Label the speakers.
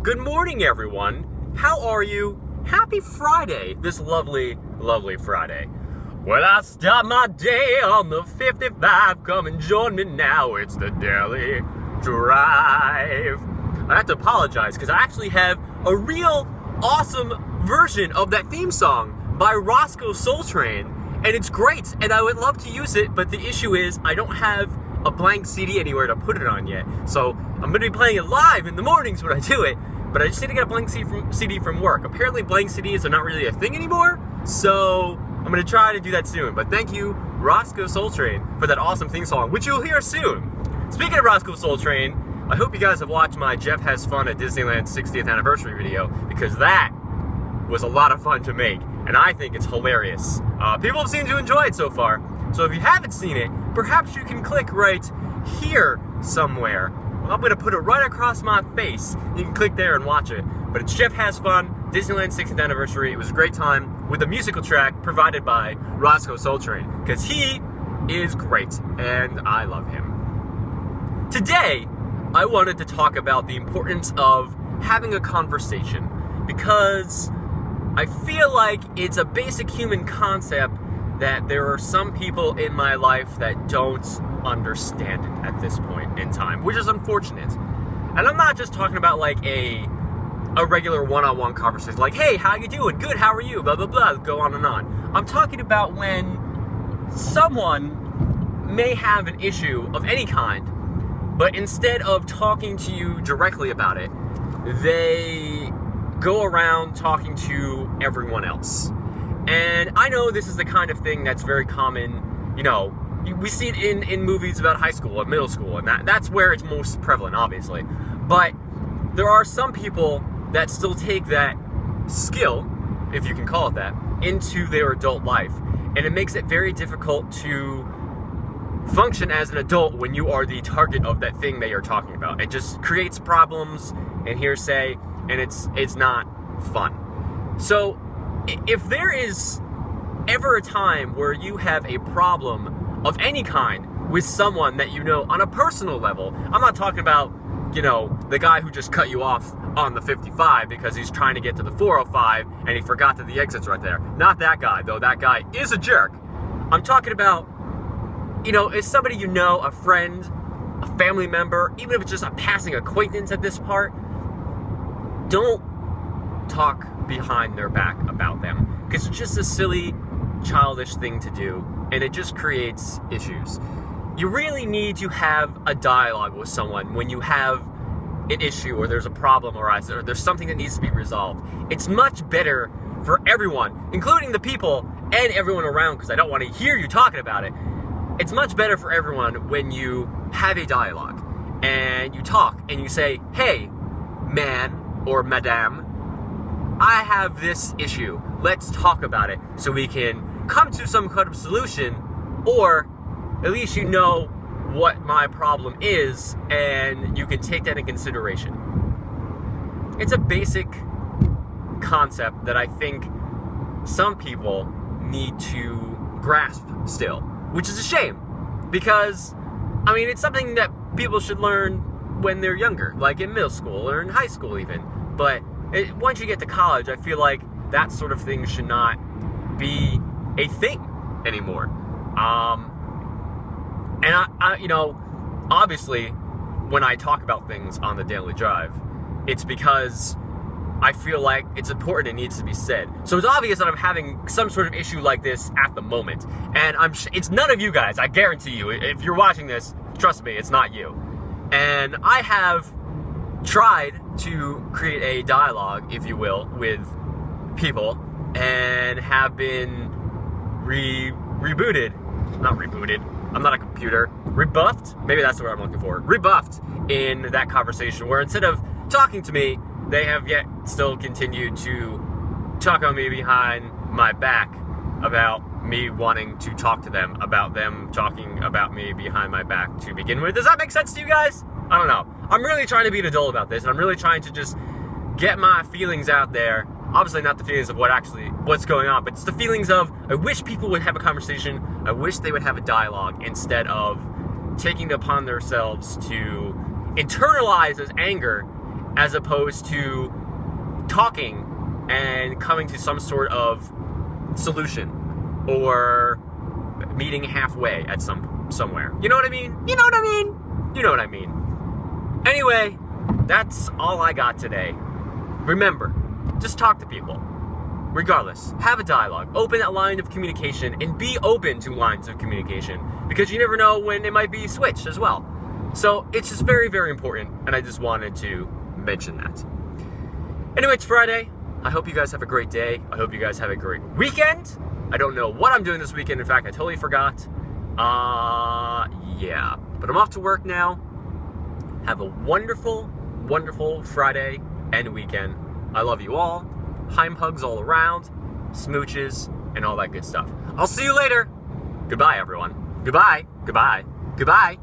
Speaker 1: Good morning, everyone. How are you? Happy Friday, this lovely, lovely Friday. Well, I start my day on the 55. Come and join me now. It's the Daily Drive. I have to apologize because I actually have a real awesome version of that theme song by Roscoe Soul Train, and it's great, and I would love to use it, but the issue is I don't have a blank CD anywhere to put it on yet. So I'm going to be playing it live in the mornings when I do it, but I just need to get a blank CD from work. Apparently blank CDs are not really a thing anymore, so I'm going to try to do that soon. But thank you, Roscoe Soul Train, for that awesome theme song, which you'll hear soon. Speaking of Roscoe Soul Train, I hope you guys have watched my Jeff Has Fun at Disneyland 60th anniversary video, because that was a lot of fun to make, and I think it's hilarious. People have seemed to enjoy it so far, so if you haven't seen it, perhaps you can click right here somewhere. I'm going to put it right across my face. You can click there and watch it. But it's Jeff Has Fun, Disneyland 60th anniversary. It was a great time with a musical track provided by Roscoe Soul Train, because he is great, and I love him. Today, I wanted to talk about the importance of having a conversation, because I feel like it's a basic human concept that there are some people in my life that don't understand it at this point in time, which is unfortunate. And I'm not just talking about like a regular one-on-one conversation, like, hey, how you doing? Good, how are you? Blah, blah, blah, go on and on. I'm talking about when someone may have an issue of any kind, but instead of talking to you directly about it, they go around talking to everyone else. And I know this is the kind of thing that's very common, you know, we see it in movies about high school and middle school, and that's where it's most prevalent, obviously. But there are some people that still take that skill, if you can call it that, into their adult life. And it makes it very difficult to function as an adult when you are the target of that thing that you're talking about. It just creates problems and hearsay, and it's not fun. So if there is ever a time where you have a problem of any kind with someone that you know on a personal level, I'm not talking about, you know, the guy who just cut you off on the 55 because he's trying to get to the 405 and he forgot that the exit's right there. Not that guy, though that guy is a jerk. I'm talking about, you know, it's somebody you know, a friend, a family member, even if it's just a passing acquaintance at this part. Don't talk behind their back about them, because it's just a silly, childish thing to do, and it just creates issues. You really need to have a dialogue with someone when you have an issue, or there's a problem arises, or there's something that needs to be resolved. It's much better for everyone, including the people and everyone around, because I don't want to hear you talking about it. It's much better for everyone when you have a dialogue and you talk and you say, hey, man or madame, I have this issue. Let's talk about it so we can come to some kind of solution, or at least you know what my problem is and you can take that in consideration. It's a basic concept that I think some people need to grasp still, which is a shame, because, I mean, it's something that people should learn when they're younger, like in middle school or in high school even, but once you get to college, I feel like that sort of thing should not be a thing anymore. And I, you know, obviously, when I talk about things on the Daily Drive, it's because I feel like it's important, it needs to be said. So it's obvious that I'm having some sort of issue like this at the moment. And it's none of you guys, I guarantee you. If you're watching this, trust me, it's not you. And I have tried to create a dialogue, if you will, with people, and have been rebooted. Not rebooted. I'm not a computer. Rebuffed? Maybe that's the word I'm looking for. Rebuffed in that conversation, where instead of talking to me, they have yet still continued to talk on me behind my back about me wanting to talk to them, about them talking about me behind my back to begin with. Does that make sense to you guys? I don't know. I'm really trying to be an adult about this, and I'm really trying to just get my feelings out there. Obviously not the feelings of what's going on, but it's the feelings of, I wish people would have a conversation. I wish they would have a dialogue instead of taking it upon themselves to internalize as anger as opposed to talking and coming to some sort of solution or meeting halfway at somewhere. You know what I mean? You know what I mean? You know what I mean. Anyway, that's all I got today. Remember, just talk to people. Regardless, have a dialogue, open that line of communication, and be open to lines of communication, because you never know when it might be switched as well. So it's just very, very important, and I just wanted to mention that. Anyway, it's Friday. I hope you guys have a great day. I hope you guys have a great weekend. I don't know what I'm doing this weekend. In fact, I totally forgot. Yeah. But I'm off to work now. Have a wonderful, wonderful Friday and weekend. I love you all. Heimbuchs all around. Smooches and all that good stuff. I'll see you later. Goodbye, everyone. Goodbye. Goodbye. Goodbye.